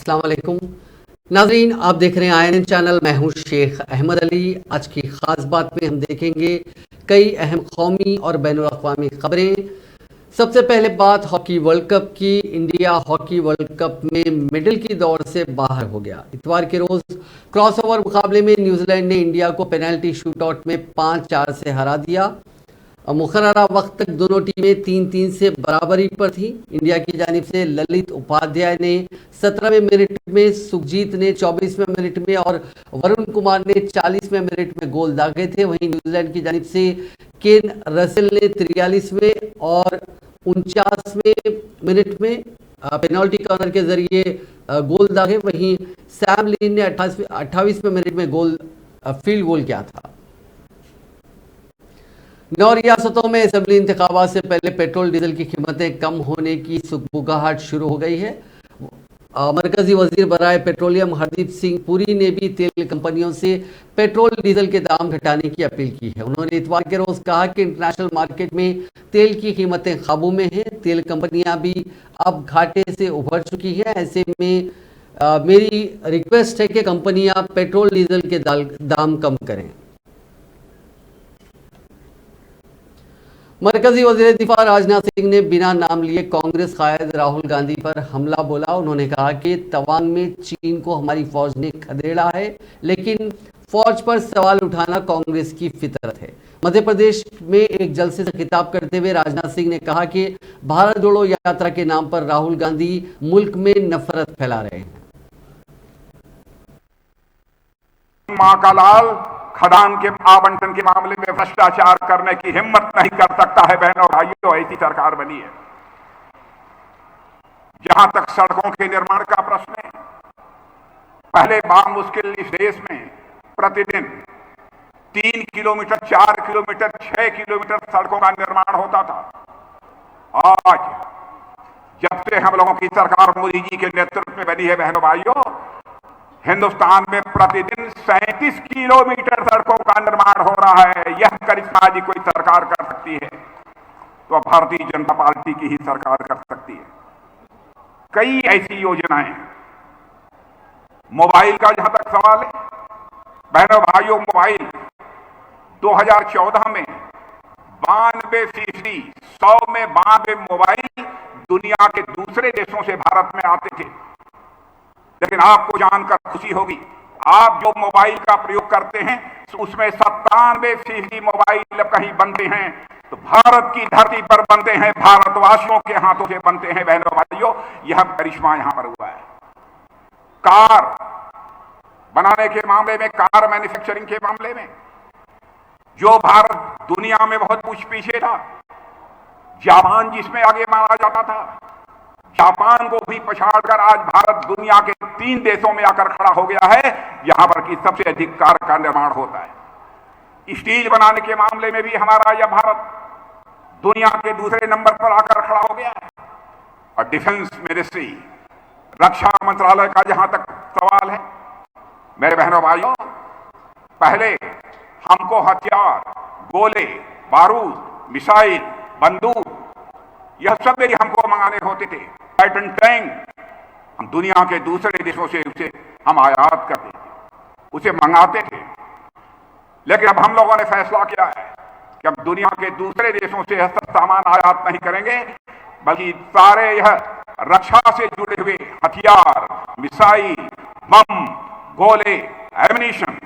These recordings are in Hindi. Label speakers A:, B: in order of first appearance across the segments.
A: अस्सलाम वालेकुम नाजरीन, आप देख रहे हैं INN चैनल। मैं हूं शेख अहमद अली। आज की ख़ास बात में हम देखेंगे कई अहम कौमी और बैनुल-अक़वामी ख़बरें। सबसे पहले बात हॉकी वर्ल्ड कप की। इंडिया हॉकी वर्ल्ड कप में मिडिल की दौड़ से बाहर हो गया। इतवार के रोज़ क्रॉसओवर मुकाबले में न्यूजीलैंड ने इंडिया को पेनल्टी शूटआउट में 5-4 से हरा दिया। मुकर्ररा वक्त तक दोनों टीमें 3-3 से बराबरी पर थी। इंडिया की जानिब से ललित उपाध्याय ने 17वें मिनट में, सुखजीत ने 24वें मिनट में और वरुण कुमार ने 40वें मिनट में गोल दागे थे। वहीं न्यूजीलैंड की जानिब से केन रसेल ने 43वें और 49वें मिनट में पेनल्टी कॉर्नर के जरिए गोल दागे। वहीं सैम लीन ने 28वें मिनट में फील्ड गोल किया था। 9 रियासतों में असेंबली इंतखाबात से पहले पेट्रोल डीजल की कीमतें कम होने की सुगबुगाहट शुरू हो गई है। मरकजी वजीर बराए पेट्रोलियम हरदीप सिंह पुरी ने भी तेल कंपनियों से पेट्रोल डीजल के दाम घटाने की अपील की है। उन्होंने इतवार के रोज कहा कि इंटरनेशनल मार्केट में तेल की कीमतें काबू में हैं। तेल कंपनियां भी अब घाटे से उभर चुकी हैं। ऐसे में मेरी रिक्वेस्ट है कि कंपनियां पेट्रोल डीजल के दाम कम करें। मरकजी वज़ीर दिफा राजनाथ सिंह ने बिना नाम लिए कांग्रेस कायद राहुल गांधी पर हमला बोला। उन्होंने कहा कि तवांग में चीन को हमारी फौज ने खदेड़ा है, लेकिन फौज पर सवाल उठाना कांग्रेस की फितरत है। मध्य प्रदेश में एक जलसे से खिताब करते हुए राजनाथ सिंह ने कहा कि भारत जोड़ो यात्रा के नाम पर राहुल गांधी मुल्क में नफरत फैला रहे हैं।
B: मां का लाल खदान के आवंटन के मामले में भ्रष्टाचार करने की हिम्मत नहीं कर सकता है। बहनों भाइयों, ऐसी सरकार बनी है। जहां तक सड़कों के निर्माण का प्रश्न है, पहले बामुश्किल इस देश में प्रतिदिन 3 किलोमीटर, 4 किलोमीटर, 6 किलोमीटर सड़कों का निर्माण होता था। आज जब से हम लोगों की सरकार मोदी जी के नेतृत्व में बनी है, बहनों भाइयों, हिंदुस्तान में प्रतिदिन 37 किलोमीटर सड़कों का निर्माण हो रहा है। यह करिश्मा यदि कोई सरकार कर सकती है तो भारतीय जनता पार्टी की ही सरकार कर सकती है। कई ऐसी योजनाएं, मोबाइल का जहां तक सवाल है, बहनों भाइयों, मोबाइल 2014 में 92%, 100 में 92 मोबाइल दुनिया के दूसरे देशों से भारत में आते थे। लेकिन आपको जानकर खुशी होगी, आप जो मोबाइल का प्रयोग करते हैं उसमें 97% मोबाइल कहीं बनते हैं तो भारत की धरती पर बनते हैं, भारतवासियों के हाथों से बनते हैं। बहनों भाइयों, यह करिश्मा यहां पर हुआ है। कार बनाने के मामले में, कार मैन्युफैक्चरिंग के मामले में जो भारत दुनिया में बहुत कुछ पीछे था, जापान जिसमें आगे माना जाता था, जापान को भी पछाड़कर आज भारत दुनिया के 3 देशों में आकर खड़ा हो गया है यहां पर की सबसे अधिक कार का निर्माण होता है। स्टील बनाने के मामले में भी हमारा यह भारत दुनिया के दूसरे नंबर पर आकर खड़ा हो गया है। और डिफेंस मिनिस्ट्री, रक्षा मंत्रालय का जहां तक सवाल है, मेरे बहनों भाइयों, पहले हमको हथियार, गोले, बारूद, मिसाइल, बंदूक, यह सब मेरी हमको मंगाने होते थे। पैटर्न टैंक हम दुनिया के दूसरे देशों से उसे हम आयात करते थे, उसे मंगाते थे। लेकिन अब हम लोगों ने फैसला किया है कि अब दुनिया के दूसरे देशों से यह सब सामान आयात नहीं करेंगे, बल्कि सारे यह रक्षा से जुड़े हुए हथियार, मिसाइल, बम, गोले, एमिनिशन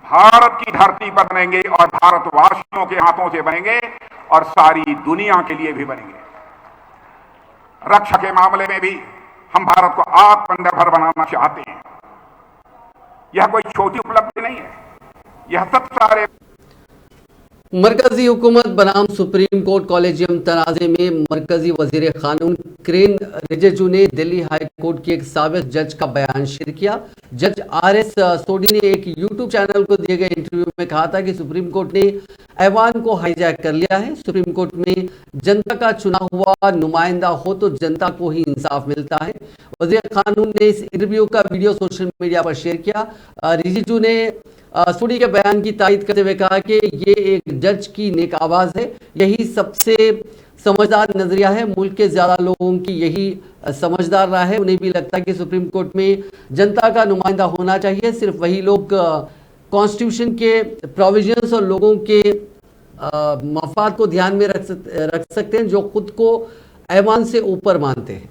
B: भारत की धरती पर बनेंगे और भारतवासियों के हाथों से बनेंगे और सारी दुनिया के लिए भी बनेंगे। रक्षा के मामले में भी हम भारत को आत्मनिर्भर बनाना चाहते हैं। यह कोई छोटी उपलब्धि नहीं है, यह सब सारे
A: मरकजी हुकूमत बनाम सुप्रीम कोर्ट कॉलेजियम तनाज़े में मरकजी वजीर कानून किरेन रिजिजू ने दिल्ली हाई कोर्ट के एक साबिक जज का बयान शेयर किया। जज RS सोडी ने एक यूट्यूब चैनल को दिए गए इंटरव्यू में कहा था कि सुप्रीम कोर्ट ने ऐवान को हाईजैक कर लिया है। सुप्रीम कोर्ट में जनता का चुना हुआ नुमाइंदा हो तो जनता को ही इंसाफ मिलता है। वज़ीर कानून ने इस इंटरव्यू का वीडियो सोशल मीडिया पर शेयर किया। रिजिजू ने सूडी के बयान की तायद करते हुए कहा कि ये एक जज की नेक आवाज़ है, यही सबसे समझदार नजरिया है। मुल्क के ज़्यादा लोगों की यही समझदार राय है। उन्हें भी लगता है कि सुप्रीम कोर्ट में जनता का नुमाइंदा होना चाहिए। सिर्फ वही लोग कॉन्स्टिट्यूशन के प्रोविजंस और लोगों के मफाद को ध्यान में रख सकते हैं जो खुद को ऐवान से ऊपर मानते हैं।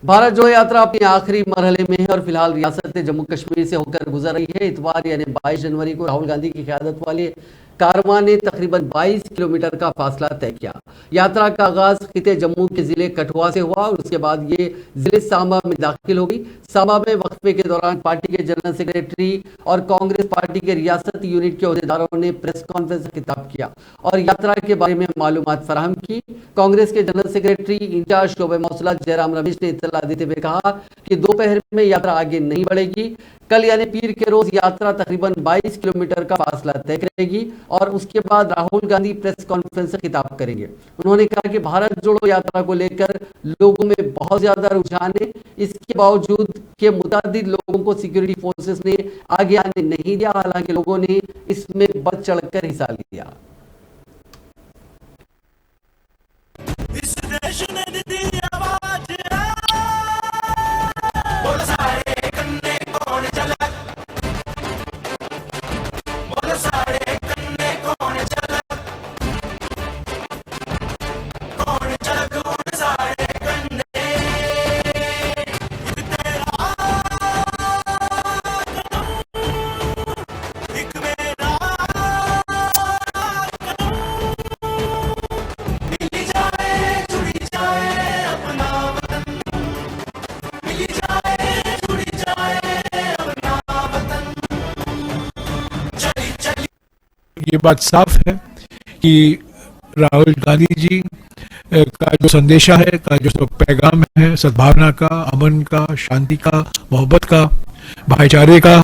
A: भारत जोड़ो यात्रा अपने आखिरी मरहले में है और फिलहाल रियासत जम्मू कश्मीर से होकर गुजर रही है। इतवार यानी 22 जनवरी को राहुल गांधी की क़यादत वाले कारवां ने तकरीबन 22 किलोमीटर का फासला तय किया। यात्रा का आगाज खिते जम्मू के जिले कठुआ से हुआ और उसके बाद ये जिले सांबा में दाखिल हो गई। सांबा में वक्फे के दौरान पार्टी के जनरल सेक्रेटरी और कांग्रेस पार्टी के रियासती यूनिट के अहदेदारों ने प्रेस कॉन्फ्रेंस खिताब किया और यात्रा के बारे में मालूमात फराहम की। कांग्रेस के जनरल सेक्रेटरी इंचार्ज शोबे मौसलात जयराम रमेश ने इत्तला देते हुए कहा कि दोपहर में यात्रा आगे नहीं बढ़ेगी। कल यानी पीर के रोज यात्रा तकरीबन 22 किलोमीटर का फासला तय करेगी और उसके बाद राहुल गांधी प्रेस कॉन्फ्रेंस से खिताब करेंगे। उन्होंने कहा कि भारत जोड़ो यात्रा को लेकर लोगों में बहुत ज्यादा रुझान है। इसके बावजूद के मुतादिद लोगों को सिक्योरिटी फोर्सेस ने आगे आने नहीं दिया, हालांकि लोगों ने इसमें बढ़ चढ़कर हिस्सा लिया। इस देश ने दी आवाज
C: ये बात साफ है कि राहुल गांधी जी का जो संदेशा है, का जो पैगाम है सद्भावना का, अमन का, शांति का, मोहब्बत का, भाईचारे का,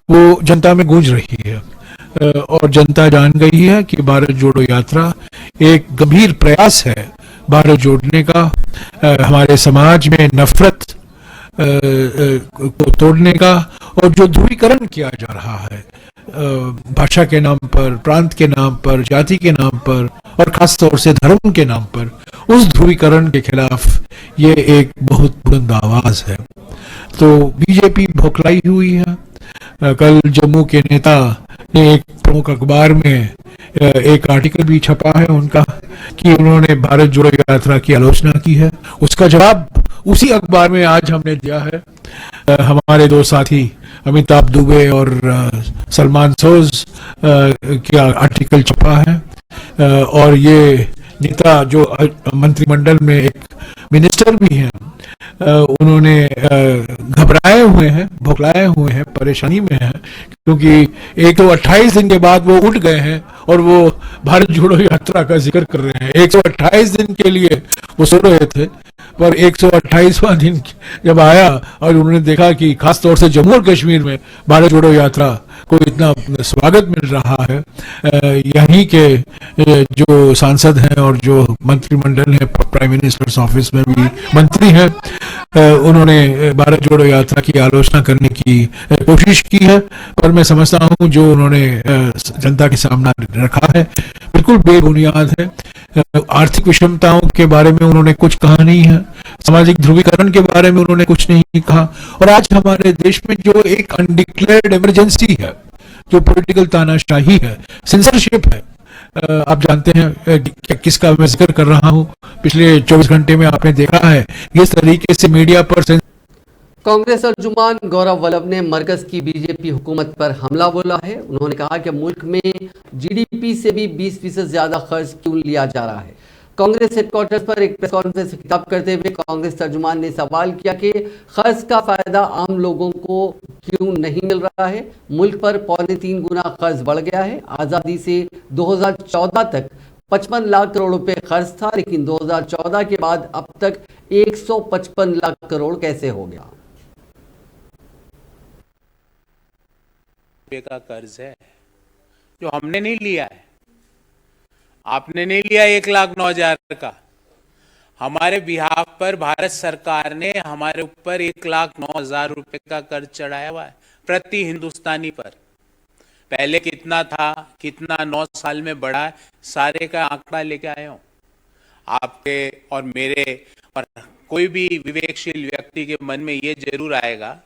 C: वो जनता में गूंज रही है और जनता जान गई है कि भारत जोड़ो यात्रा एक गंभीर प्रयास है भारत जोड़ने का, हमारे समाज में नफरत को तोड़ने का और जो ध्रुवीकरण किया जा रहा है भाषा के नाम पर, प्रांत के नाम पर, जाति के नाम पर और खास तौर से धर्म के नाम पर, उस ध्रुवीकरण के खिलाफ ये एक बहुत बुलंद आवाज है। तो बीजेपी भौखलाई हुई है। कल जम्मू के नेता ने एक प्रमुख अखबार में एक आर्टिकल भी छपा है उनका कि उन्होंने भारत जोड़ो यात्रा की आलोचना की है। उसका जवाब उसी अखबार में आज हमने दिया है। हमारे दो साथी अमिताभ दुबे और सलमान सोज का आर्टिकल छपा है और ये नेता जो मंत्रिमंडल में एक मिनिस्टर भी हैं, उन्होंने घबराए हुए हैं, भौखलाए हुए हैं, परेशानी में हैं, क्योंकि 128 दिन के बाद वो उठ गए हैं और वो भारत जोड़ो यात्रा का जिक्र कर रहे हैं। 128 दिन के लिए वो सो रहे थे, पर 128वां दिन जब आया और उन्होंने देखा कि खास तौर से जम्मू और कश्मीर में भारत जोड़ो यात्रा को इतना स्वागत मिल रहा है, यहीं के जो सांसद हैं और जो मंत्रिमंडल है, प्राइम मिनिस्टर्स ऑफिस में भी मंत्री हैं, उन्होंने भारत जोड़ो यात्रा की आलोचना करने की कोशिश की है। पर मैं समझता हूं जो उन्होंने जनता के सामने रखा है बिल्कुल बेबुनियाद है। आर्थिक विषमताओं के बारे में उन्होंने कुछ कहा नहीं है, सामाजिक ध्रुवीकरण के बारे में उन्होंने कुछ नहीं कहा, और आज हमारे देश में जो एक अनडिक्लेयर्ड इमरजेंसी है, जो पॉलिटिकल तानाशाही है, सेंसरशिप है, आप जानते हैं किसका मैं जिक्र कर रहा हूं। पिछले 24 घंटे में आपने देखा है किस तरीके से मीडिया पर
A: कांग्रेस अर्जुमान गौरव वल्लभ ने मरकज की बीजेपी हुकूमत पर हमला बोला है। उन्होंने कहा कि मुल्क में जीडीपी से भी 20% ज्यादा खर्च क्यों लिया जा रहा है। कांग्रेस हेडक्वार्टर्स पर एक प्रेस कॉन्फ्रेंस से खिताब करते हुए कांग्रेस तर्जुमान ने सवाल किया कि खर्च का फायदा आम लोगों को क्यों नहीं मिल रहा है। मुल्क पर 3.25 गुना खर्च बढ़ गया है। आज़ादी से 2014 तक 55 लाख करोड़ रुपए खर्च था, लेकिन 2014 के बाद अब तक 155 लाख करोड़ कैसे हो गया।
D: का कर्ज है जो हमने नहीं लिया है, आपने नहीं लिया 1,09,000 का, हमारे बिहाफ पर भारत सरकार ने हमारे ऊपर 1,09,000 रुपए का कर्ज चढ़ाया हुआ है प्रति हिंदुस्तानी पर। पहले कितना था, कितना 9 साल में बढ़ा है, सारे का आंकड़ा लेके आया हूं आपके और मेरे और कोई भी विवेकशील व्यक्ति के मन में ये जरूर आएगा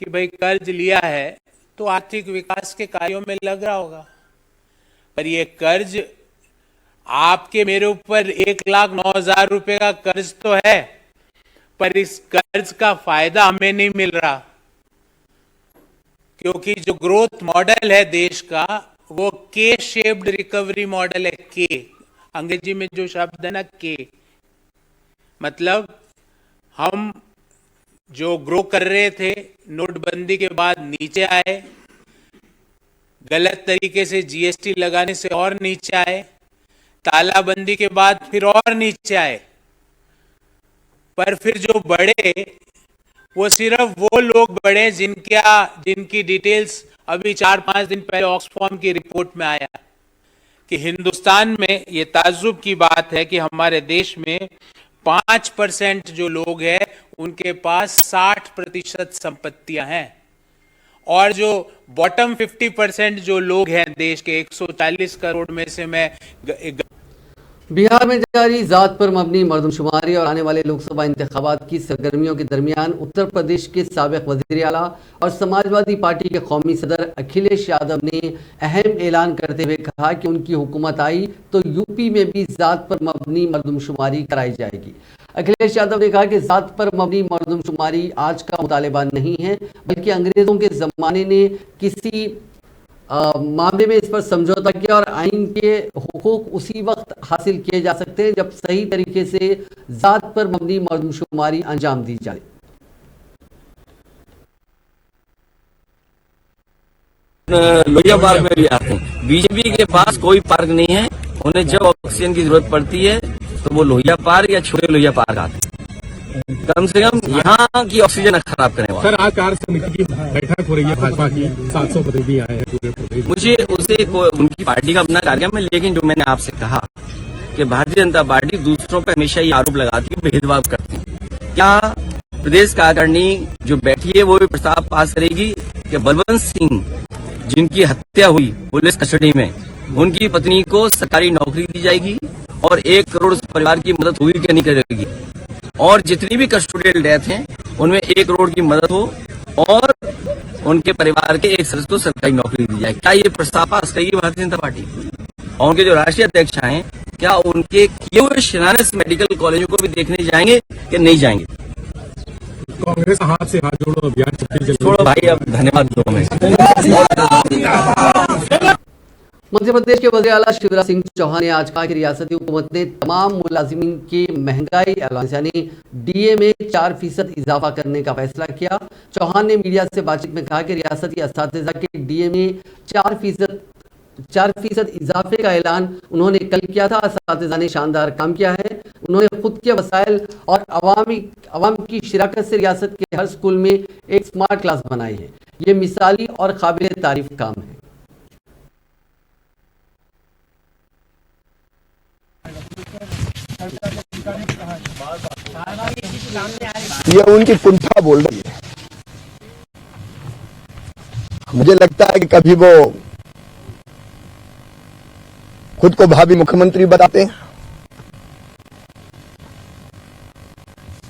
D: कि भाई कर्ज लिया है तो आर्थिक विकास के कार्यों में लग रहा होगा, पर ये कर्ज आपके मेरे ऊपर 1,09,000 रुपए का कर्ज तो है, पर इस कर्ज का फायदा हमें नहीं मिल रहा, क्योंकि जो ग्रोथ मॉडल है देश का वो के शेप्ड रिकवरी मॉडल है। के अंग्रेजी में जो शब्द है ना, के मतलब हम जो ग्रो कर रहे थे नोटबंदी के बाद नीचे आए, गलत तरीके से जीएसटी लगाने से और नीचे आए, तालाबंदी के बाद फिर और नीचे आए, पर फिर जो बढ़े वो सिर्फ वो लोग बढ़े जिनकी डिटेल्स अभी 4-5 दिन पहले ऑक्सफॉर्म की रिपोर्ट में आया कि हिंदुस्तान में ये ताज्जुब की बात है कि हमारे देश में 5% जो लोग हैं उनके पास 60% संपत्तियां हैं, और जो बॉटम 50% जो लोग हैं देश के 140 करोड़ में से मैं
A: बिहार में जारी जात पर मबनी मर्दमशुमारी और आने वाले लोकसभा इंतखाबात की सरगर्मियों के दरमियान उत्तर प्रदेश के साबिक वजीर आला और समाजवादी पार्टी के कौमी सदर अखिलेश यादव ने अहम ऐलान करते हुए कहा कि उनकी हुकूमत आई तो यूपी में भी जात पर मबनी मर्दमशुमारी कराई जाएगी। अखिलेश यादव ने कहा कि जात पर मबनी मर्दमशुमारी आज का मुतालिबा नहीं है, बल्कि अंग्रेजों के ज़माने ने किसी मामले में इस पर समझौता किया और आइन के हुकूक उसी वक्त हासिल किए जा सकते हैं जब सही तरीके से जात पर मबनी मर्दमशुमारी अंजाम दी जाए।
E: लोहिया पार्क में भी आते हैं। बीजेपी के पास कोई पार्क नहीं है, उन्हें जब ऑक्सीजन की जरूरत पड़ती है तो वो लोहिया पार्क या छोटे लोहिया पार्क आते हैं। कम से कम यहाँ की ऑक्सीजन खराब करने वाला।
F: सर, आज कार्य समिति की बैठक हो रही है भाजपा की, 700 प्रतिनिधि आए हैं पूरे प्रदेश।
E: मुझे उसे उनकी पार्टी का अपना कार्यक्रम है, लेकिन जो मैंने आपसे कहा कि भारतीय जनता पार्टी दूसरों पर हमेशा ये आरोप लगाती है भेदभाव करती है। क्या प्रदेश कार्यकारिणी जो बैठी है वो भी प्रस्ताव पास करेगी कि बलवंत सिंह जिनकी हत्या हुई पुलिस कस्टडी में, उनकी पत्नी को सरकारी नौकरी दी जाएगी और 1 करोड़ परिवार की मदद होगी कि नहीं करेगी, और जितनी भी कस्टोडियल डेथ हैं उनमें 1 करोड़ की मदद हो और उनके परिवार के एक सदस्य को सरकारी नौकरी दी जाए। क्या ये प्रस्ताव पास करेगी भारतीय जनता पार्टी? और उनके जो राष्ट्रीय अध्यक्ष हैं क्या उनके किए हुए शिलान्यास मेडिकल कॉलेजों को भी देखने जाएंगे कि नहीं जाएंगे?
F: कांग्रेस हाथ से हाथ जोड़ो अभियान
E: छोड़ो भाई, अब धन्यवाद दो हमें।
A: मध्य प्रदेश के वज़ीर आला शिवराज सिंह चौहान ने आज कहा कि रियासती हुकूमत ने तमाम मुलाजिमीन की महंगाई अलाउंस यानी डीए में 4% इजाफा करने का फैसला किया। चौहान ने मीडिया से बातचीत में कहा कि रियासती असातिज़ा के डीए में 4% इजाफे का ऐलान उन्होंने कल किया था। असातिज़ा ने शानदार काम किया है। उन्होंने खुद के वसाइल और अवाम की शिराकत से रियासत के हर स्कूल में एक स्मार्ट क्लास बनाई है। ये मिसाली और काबिल तारीफ काम है।
G: ये उनकी कुंठा बोल रही है। मुझे लगता है कि कभी वो खुद को भावी मुख्यमंत्री बताते हैं,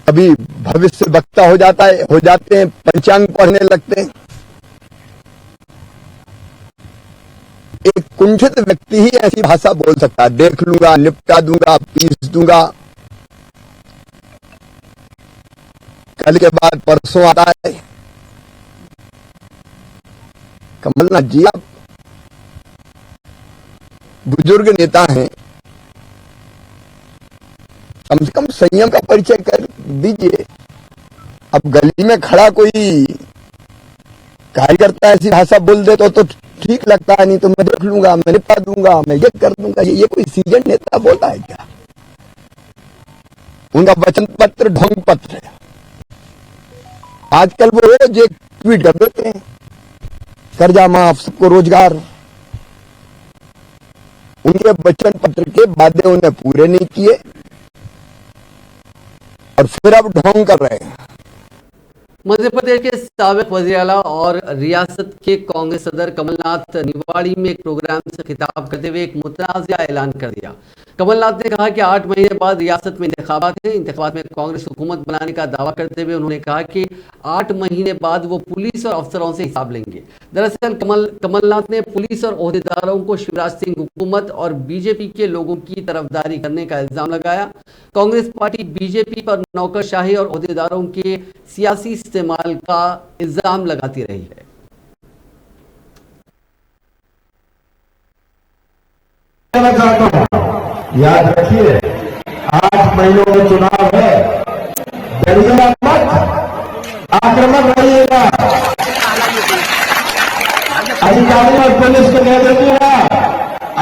G: कभी भविष्य वक्ता हो जाते हैं, पंचांग पढ़ने लगते हैं। एक कुंठित व्यक्ति ही ऐसी भाषा बोल सकता है, देख लूंगा, निपटा दूंगा, पीस दूंगा। कल के बाद परसों आता है। कमलनाथ जी, आप बुजुर्ग नेता हैं, कम से कम संयम का परिचय कर दीजिए। अब गली में खड़ा कोई कार्यकर्ता ऐसी भाषा बोल दे तो ठीक लगता है, नहीं तो मैं देख लूंगा, मैं निपटा दूंगा, मैं ये कर दूंगा। ये कोई सीजन नेता बोलता है क्या? उनका वचन पत्र ढोंग पत्र है। आजकल वो रोज एक ट्वीट कर देते हैं, कर्जा माफ, सबको रोजगार। उनके वचन पत्र के वादे उन्हें पूरे नहीं किए, और फिर अब ढोंग कर रहे हैं।
A: मध्य प्रदेश के साबिक वज़ीर आला और रियासत के कांग्रेस सदर कमलनाथ निवाड़ी में एक प्रोग्राम से खिताब करते हुए एक मुतनाज़ा ऐलान कर दिया। कमलनाथ ने कहा कि 8 महीने बाद रियासत में इंतखाबात हैं। इंतखाबात में कांग्रेस हुकूमत बनाने का दावा करते हुए उन्होंने कहा कि 8 महीने बाद वो पुलिस और अफसरों से हिसाब लेंगे। दरअसल कमलनाथ ने पुलिस और ओहदेदारों को शिवराज सिंह हुकूमत और बीजेपी के लोगों की तरफदारी करने का इल्जाम लगाया। कांग्रेस पार्टी बीजेपी पर नौकरशाही और ओहदेदारों के सियासी इस्तेमाल का इल्जाम लगाती रही है।
H: याद रखिए 8 महीनों में चुनाव है, डरिएगा मत, आक्रामक रहिएगा, अधिकारी और पुलिस को कह दीजिएगा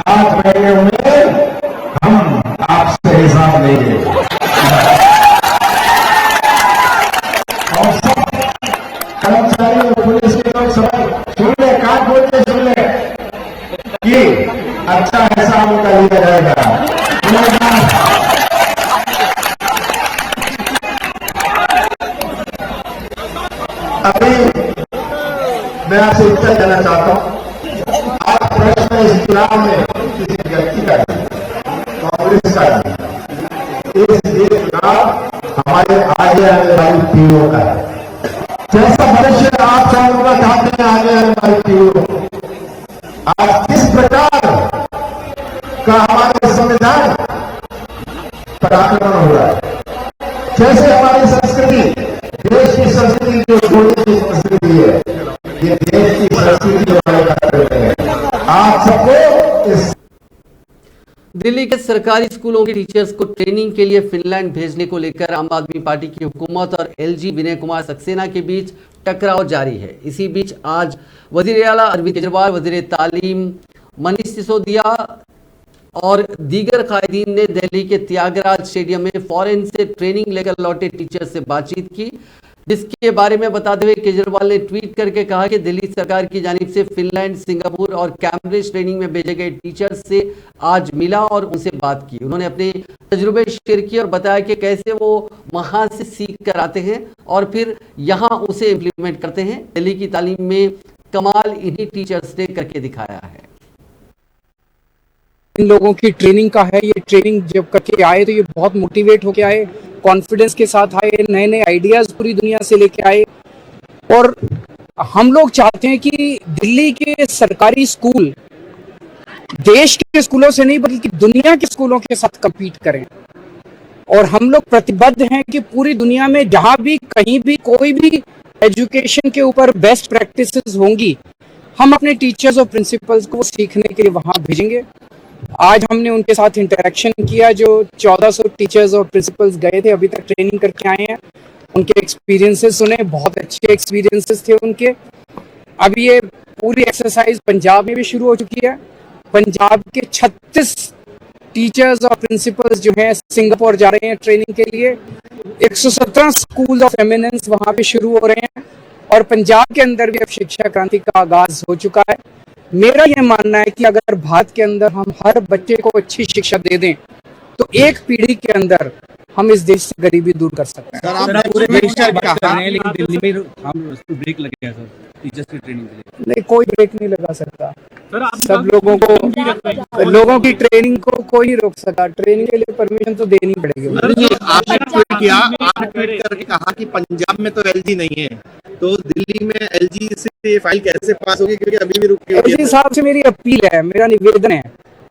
H: 8 महीने में हम आपसे हिसाब लेंगे। और सब कर्मचारी और पुलिस के लोग सब सुन ले, कान खोल के सुन ले कि अच्छा हिसाब उनका लिया जाएगा। अभी मैं आपसे उत्तर देना चाहता हूं। आज प्रश्न इस चुनाव में किसी व्यक्ति का नहीं, कांग्रेस का नहीं, ये चुनाव हमारे आगे आने वाली पीढ़ियों का है। जैसा भविष्य आप चाहूंगा चाहते हैं आगे आने वाली पीढ़ियों, आज किस प्रकार का हमारे संविधान पर आक्रमण हो रहा है, जैसे हमारी संस्कृति, देश की संस्कृति जो छोटी सी संस्कृति है, ये देश की संस्कृति हमारे कार्य है। आप सबको इस
A: दिल्ली के सरकारी स्कूलों के टीचर्स को ट्रेनिंग के लिए फिनलैंड भेजने को लेकर आम आदमी पार्टी की हुकूमत और एलजी विनय कुमार सक्सेना के बीच टकराव जारी है। इसी बीच आज वजीर आला अरविंद केजरीवाल, वजीर तालीम मनीष सिसोदिया और दीगर कायदीन ने दिल्ली के त्यागराज स्टेडियम में फॉरेन से ट्रेनिंग लेकर लौटे टीचर से बातचीत की, जिसके बारे में बताते हुए केजरीवाल ने ट्वीट करके कहा कि दिल्ली सरकार की जानिब से फिनलैंड, सिंगापुर और कैम्ब्रिज ट्रेनिंग में भेजे गए टीचर्स से आज मिला और उनसे बात की। उन्होंने अपने तजुर्बे शेयर किए और बताया कि कैसे वो वहां से सीख कर आते हैं और फिर यहाँ उसे इम्प्लीमेंट करते हैं। दिल्ली की तालीम में कमाल इन्हीं टीचर्स ने करके दिखाया है।
I: इन लोगों की ट्रेनिंग का है, ये ट्रेनिंग जब करके आए तो ये बहुत मोटिवेट होके आए, कॉन्फिडेंस के साथ आए, नए नए आइडियाज पूरी दुनिया से लेके आए। और हम लोग चाहते हैं कि दिल्ली के सरकारी स्कूल देश के स्कूलों से नहीं बल्कि दुनिया के स्कूलों के साथ कम्पीट करें। और हम लोग प्रतिबद्ध हैं कि पूरी दुनिया में जहां भी कहीं भी कोई भी एजुकेशन के ऊपर बेस्ट प्रैक्टिसेस होंगी, हम अपने टीचर्स और प्रिंसिपल्स को सीखने के लिए वहां भेजेंगे। आज हमने उनके साथ इंटरेक्शन किया, जो 1400 टीचर्स और प्रिंसिपल्स गए थे, अभी तक ट्रेनिंग करके आए हैं, उनके एक्सपीरियंसेस सुने, बहुत अच्छे एक्सपीरियंसेस थे उनके। अब ये पूरी एक्सरसाइज पंजाब में भी शुरू हो चुकी है। पंजाब के 36 टीचर्स और प्रिंसिपल्स जो हैं सिंगापुर जा रहे हैं ट्रेनिंग के लिए। 117 स्कूल ऑफ एमिनेंस वहाँ पे शुरू हो रहे हैं और पंजाब के अंदर भी अब शिक्षा क्रांति का आगाज हो चुका है। मेरा यह मानना है कि अगर भारत के अंदर हम हर बच्चे को अच्छी शिक्षा दे दें तो एक पीढ़ी के अंदर हम इस देश से गरीबी दूर कर सकते हैं।
F: लेकिन दिल्ली में हम ब्रेक लगे हैं सर टीचर्स की ट्रेनिंग के लिए।
I: नहीं, कोई ब्रेक नहीं लगा सकता। सब लोगों की ट्रेनिंग को कोई नहीं रोक सका। ट्रेनिंग के लिए परमिशन तो देनी पड़ेगी।
J: आपने ट्वीट किया, आपने ट्वीट करके कहा कि पंजाब में तो एलजी नहीं है, तो दिल्ली में एलजी से फाइल कैसे पास होगी, क्योंकि अभी भी रुकी हुई है।
I: इस हिसाब से मेरी अपील है, मेरा निवेदन है,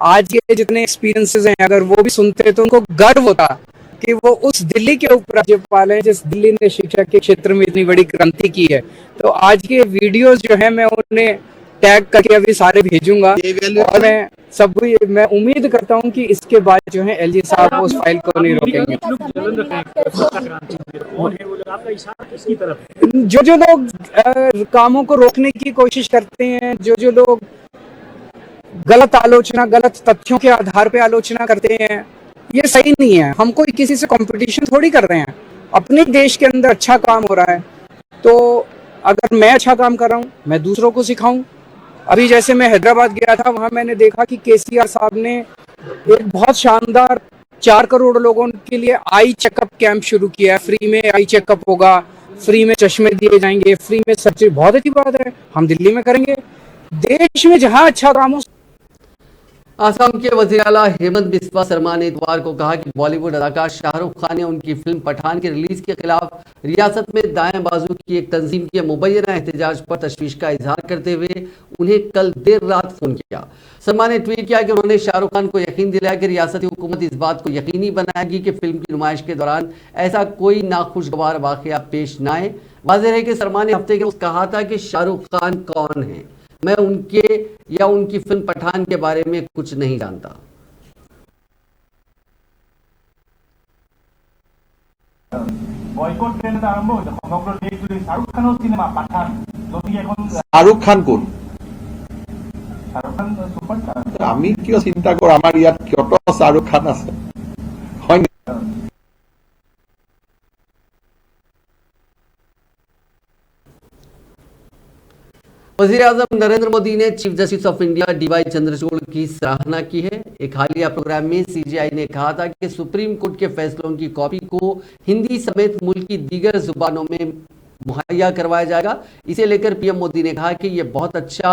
I: आज के जितने एक्सपीरियंसेस हैं अगर वो भी सुनते तो उनको गर्व होता कि वो उस दिल्ली के ऊपर राज्यपाल हैं जिस दिल्ली ने शिक्षा के क्षेत्र में इतनी बड़ी क्रांति की है। तो आज के वीडियोस जो है मैं उन्हें टैग करके अभी सारे भेजूंगा और मैं उम्मीद करता हूं कि इसके बाद जो है एलजी साहब उस फाइल को नहीं रोकेंगे। जो लोग कामों को रोकने की कोशिश करते हैं, जो लोग गलत आलोचना, गलत तथ्यों के आधार पे आलोचना करते हैं, ये सही नहीं है। हम कोई किसी से कंपटीशन थोड़ी कर रहे हैं, अपने देश के अंदर अच्छा काम हो रहा है तो अगर मैं अच्छा काम कर रहा हूँ मैं दूसरों को सिखाऊं। अभी जैसे मैं हैदराबाद गया था, वहां मैंने देखा कि केसीआर साहब ने एक बहुत शानदार 4 करोड़ लोगों के लिए आई चेकअप कैंप शुरू किया है। फ्री में आई चेकअप होगा, फ्री में चश्मे दिए जाएंगे, फ्री में सब चीज। बहुत अच्छी बात है, हम दिल्ली में करेंगे। देश में जहां अच्छा काम हो।
A: असम के वज़ीर आला हेमंत बिस्वा शर्मा ने इतवार को कहा कि बॉलीवुड अदाकार शाहरुख खान ने उनकी फिल्म पठान के रिलीज के खिलाफ रियासत में दाएं बाजू की एक तंजीम के मुबैना एहतजाज पर तशवीश का इजहार करते हुए उन्हें कल देर रात फोन किया। शर्मा ने ट्वीट किया कि उन्होंने शाहरुख खान को यकीन दिलाया कि रियासती हुकूमत इस बात को यकीनी बनाएगी कि फिल्म की नुमाइश के दौरान ऐसा कोई नाखुशगवार वाकया पेश न आए। वाज़ेह है कि शर्मा ने हफ्ते के कहा था कि शाहरुख खान कौन है, मैं उनके या उनकी फिल्म पठान के बारे में कुछ नहीं जानता।
H: বয়কট ট্রেন্ড আরম্ভ হয়েছে সমগ্র দেশ জুড়ে শাহরুখ খানের সিনেমা পাঠান যদি এখন
J: শাহরুখ খান কোন
H: শাহরুখ খান সুপারস্টার
J: আমি কিয় চিন্তা কৰো আমাৰ ইয়াত কত শাহৰুখ খান আছে হয় নে?
A: वज़ीर आज़म नरेंद्र मोदी ने chief justice of India DY Chandrachud की सराहना की है। एक हालिया प्रोग्राम में सीजीआई ने कहा था कि सुप्रीम कोर्ट के फैसलों की कॉपी को हिंदी समेत मुल्क की दीगर जुबानों में मुहैया करवाया जाएगा। इसे लेकर पीएम मोदी ने कहा कि यह बहुत अच्छा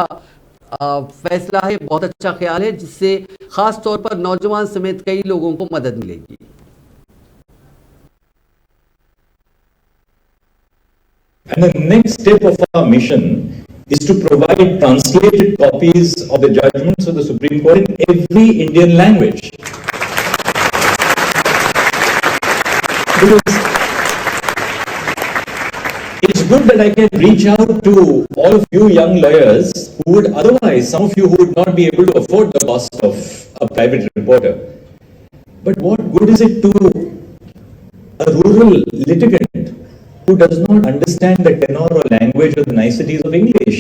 A: फैसला है, बहुत अच्छा ख्याल है, जिससे खास तौर पर नौजवान समेत कई लोगों को मदद मिलेगी।
K: And the next step of our mission is to provide translated copies of the judgments of the Supreme Court in every Indian language. Because it's good that I can reach out to all of you young lawyers who would otherwise, some of you who would not be able to afford the cost of a private reporter. But what good is it to a rural litigant who does not understand the tenor or language or the niceties of English?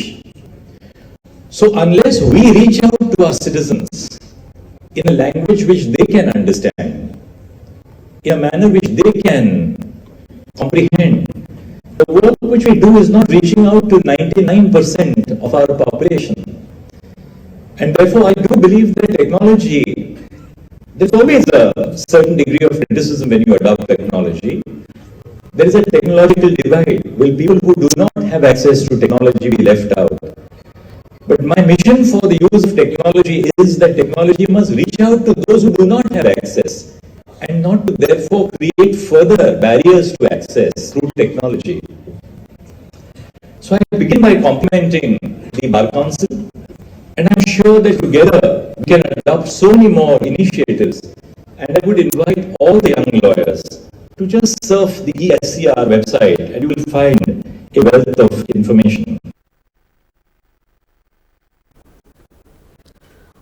K: So unless we reach out to our citizens in a language which they can understand, in a manner which they can comprehend, the work which we do is not reaching out to 99% of our population. And therefore I do believe that technology, there's always a certain degree of criticism when you adopt technology. There is a technological divide. Will people who do not have access to technology be left out? But my mission for the use of technology is that technology must reach out to those who do not have access and not to therefore create further barriers to access through technology. So I begin by complimenting the Bar Council, and I'm sure that together we can adopt so many more initiatives, and I would invite all the young lawyers to just surf the ESCR website and you will find a wealth of information.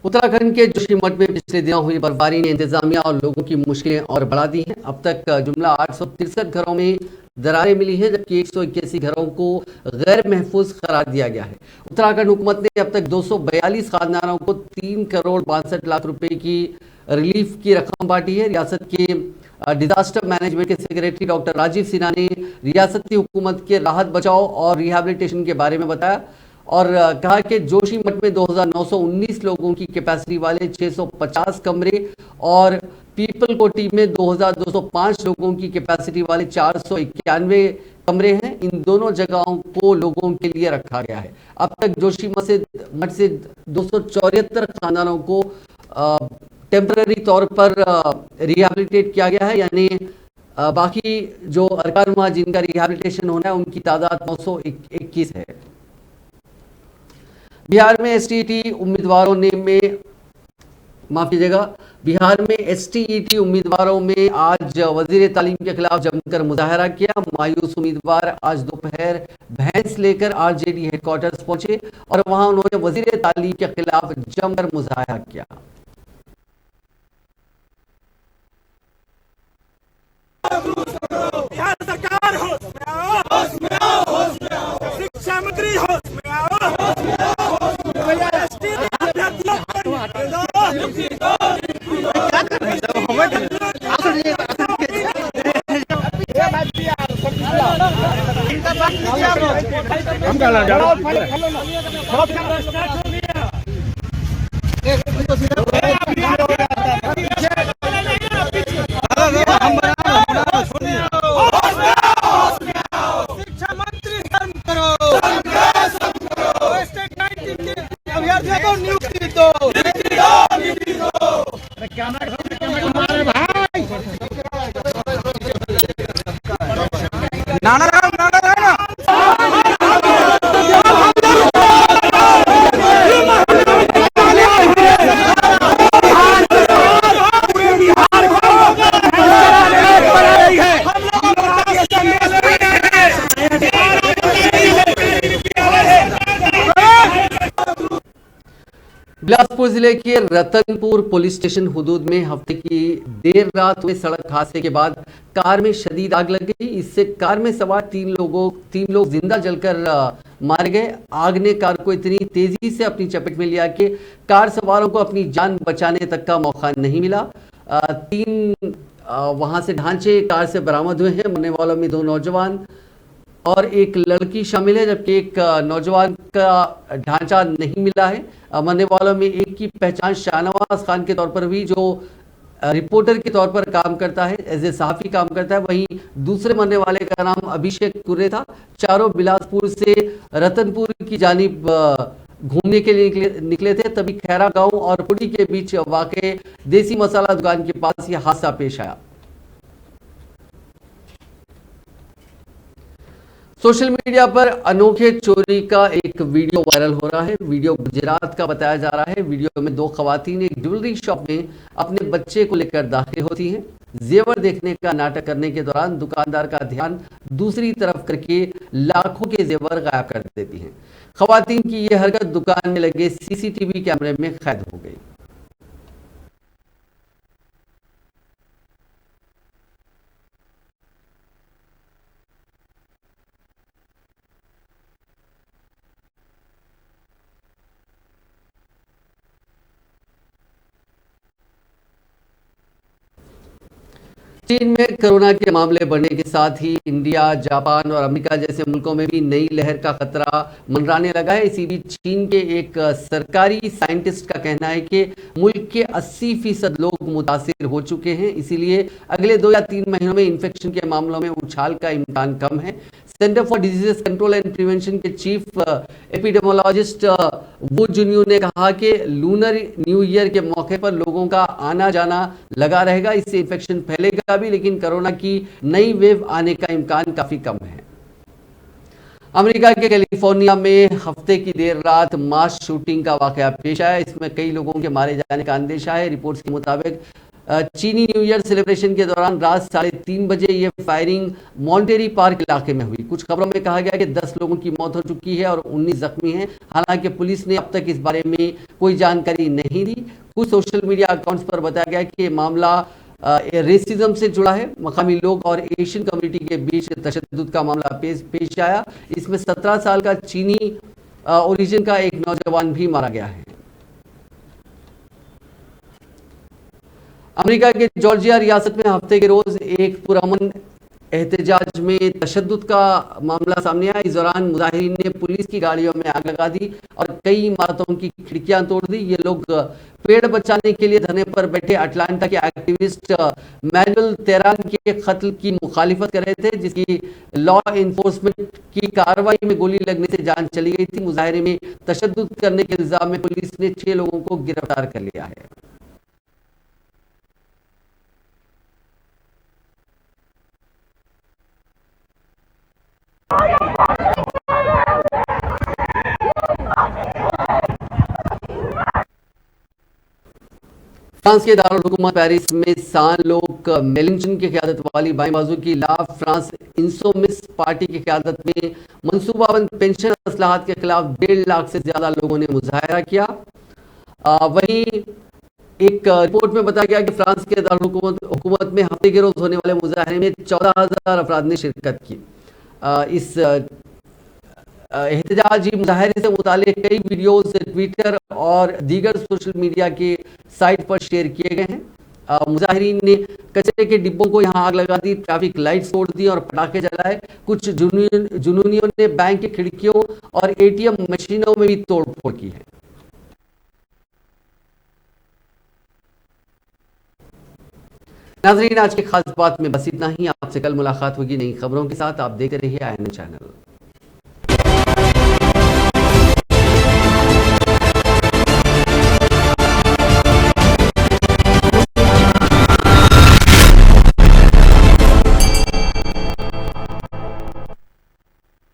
A: Uttarakhand के जोशीमठ में पिछले दिनों हुई बर्फबारी ने इंतजामिया और लोगों की मुश्किलें और बढ़ा दी हैं। अब तक जुमला 863 घरों में दरारें मिली हैं, जबकि 181 घरों को गैर महफूज करार दिया गया है। उत्तराखंड हुकूमत ने अब तक 242 खानदानों को 3 करोड़ 62 लाख रुपए की रिलीफ की रकम बांटी है। रियासत के डिजास्टर मैनेजमेंट के सेक्रेटरी डॉक्टर राजीव सिन्हा ने रियासती हुकूमत के राहत बचाव और रिहैबिलिटेशन के बारे में बताया और कहा कि जोशीमठ में 2919 लोगों की कैपेसिटी वाले 650 कमरे और पीपल कोटी में 2205 लोगों की कैपेसिटी वाले 491 कमरे हैं। इन दोनों जगहों को लोगों के लिए रखा गया है। अब तक जोशीमठ से 274 खानदानों को टेम्पररी तौर पर रिहैबिलिटेट किया गया है, यानी बाकी जो अरकान वहाँ जिनका रिहैबिलिटेशन होना है उनकी तादाद 921 है। बिहार में एसटीईटी उम्मीदवारों बिहार में एसटीईटी उम्मीदवारों में आज वजीर तालीम के खिलाफ जमकर मुजाहरा किया। मायूस उम्मीदवार आज दोपहर भैंस लेकर आरजेडी हेडक्वार्टर्स पहुंचे और वहां उन्होंने वजीर तालीम के खिलाफ जमकर मुजाहरा किया।
H: बिहार सरकार होश में आओ, होश में आओ, होश में आओ, शिक्षा मंत्री होश में आओ, होश में आओ, होश में आओ,
A: बिलासपुर जिले के रतनपुर पुलिस स्टेशन हुदूद में हफ्ते की देर रात हुए सड़क हादसे के बाद कार में शदीद आग लग गई। इससे कार में सवार तीन लोग जिंदा जलकर मारे गए। आग ने कार को इतनी तेजी से अपनी चपेट में लिया कि कार सवारों को अपनी जान बचाने तक का मौका नहीं मिला। तीन वहां से ढांचे कार से बरामद हुए हैं। मरने वालों में 2 नौजवान और एक लड़की शामिल है, जबकि एक नौजवान का ढांचा नहीं मिला है। मरने वालों में एक की पहचान शाहनवाज खान के तौर पर हुई, जो रिपोर्टर के तौर पर काम करता है, एज ए सहाफ़ी काम करता है। वहीं दूसरे मरने वाले का नाम अभिषेक कुर्रे था। चारों बिलासपुर से रतनपुर की जानिब घूमने के लिए निकले थे, तभी खैरा गांव और पुड़ी के बीच वाक़े देसी मसाला दुकान के पास यह हादसा पेश आया। सोशल मीडिया पर अनोखे चोरी का एक वीडियो वायरल हो रहा है। वीडियो गुजरात का बताया जा रहा है। वीडियो में 2 खवातीन एक ज्वेलरी शॉप में अपने बच्चे को लेकर दाखिल होती हैं। जेवर देखने का नाटक करने के दौरान दुकानदार का ध्यान दूसरी तरफ करके लाखों के जेवर गायब कर देती हैं। खवातीन की यह हरकत दुकान में लगे सीसीटीवी कैमरे में कैद हो गई। चीन में कोरोना के मामले बढ़ने के साथ ही इंडिया, जापान और अमेरिका जैसे मुल्कों में भी नई लहर का खतरा मंडराने लगा है। इसी बीच चीन के एक सरकारी साइंटिस्ट का कहना है कि मुल्क के 80% लोग मुतासिर हो चुके हैं, इसीलिए अगले 2 या 3 महीनों में इन्फेक्शन के मामलों में उछाल का इम्कान कम है। Centre for disease control and prevention के चीफ एपिडेमोलॉजिस्ट वू जुन्यू ने कहा कि लूनर न्यू ईयर के मौके पर लोगों का आना जाना लगा रहेगा। इससे इन्फेक्शन फैलेगा भी, लेकिन कोरोना की नई वेव आने का इम्कान काफी कम है। अमेरिका के कैलिफोर्निया में हफ्ते की देर रात मास शूटिंग का वाकया पेश आया। इसमें कई लोगों के मारे जाने का अंदेशा है। रिपोर्ट्स के मुताबिक चीनी न्यू ईयर सेलिब्रेशन के दौरान रात 3:30 बजे ये फायरिंग मॉन्टेरी पार्क इलाके में हुई। कुछ खबरों में कहा गया कि 10 लोगों की मौत हो चुकी है और 19 जख्मी हैं। हालांकि पुलिस ने अब तक इस बारे में कोई जानकारी नहीं दी। कुछ सोशल मीडिया अकाउंट्स पर बताया गया कि ये मामला रेसिज्म से जुड़ा है। मकामी लोग और एशियन कम्युनिटी के बीच तशद्दुद का मामला पेश आया। इसमें 17 साल का चीनी ओरिजिन का एक नौजवान भी मारा गया है। अमेरिका के जॉर्जिया रियासत में हफ्ते के रोज एक पुरअमन एहतजाज में तशद्दुद का मामला सामने आया। इस दौरान मुजाहिरीन ने पुलिस की गाड़ियों में आग लगा दी और कई इमारतों की खिड़कियां तोड़ दी। ये लोग पेड़ बचाने के लिए धरने पर बैठे अटलांटा के एक्टिविस्ट मैनुअल तेरान के कत्ल की मुखालिफत कर रहे थे, जिसकी लॉ इन्फोर्समेंट की कार्रवाई में गोली लगने से जान चली गई थी। मुजाहिरे में तशद्दुद करने के इल्जाम में पुलिस ने 6 लोगों को गिरफ्तार कर लिया है। फ्रांस के दारुल हुकूमत पेरिस में सान लोग मेलिंचन की क़यादत वाली बाएं बाजू की ला फ्रांस इंसोमिस पार्टी की क़यादत में मनसूबाबंद पेंशन असलाहत के खिलाफ 1.5 लाख से ज्यादा लोगों ने मुजाहरा किया। वहीं एक रिपोर्ट में बताया गया कि फ्रांस के दारुल हुकूमत में हफ्ते के रोज होने वाले मुजाहरे में 14,000 अफराद ने शिरकत की। इस एहतजाजी मुजाहरे से मुतालिक कई वीडियोस ट्विटर और दीगर सोशल मीडिया के साइट पर शेयर किए गए हैं। मुजाहिरीन ने कचरे के डिब्बों को यहां आग लगा दी, ट्रैफिक लाइट्स तोड़ दी और पटाखे जलाए। कुछ जुनूनियों ने बैंक की खिड़कियों और एटीएम मशीनों में भी तोड़फोड़ की है। नाज़रीन, आज की खास बात में बस इतना ही। आपसे कल मुलाकात होगी नई खबरों के साथ। आप देखते रहिए INN चैनल।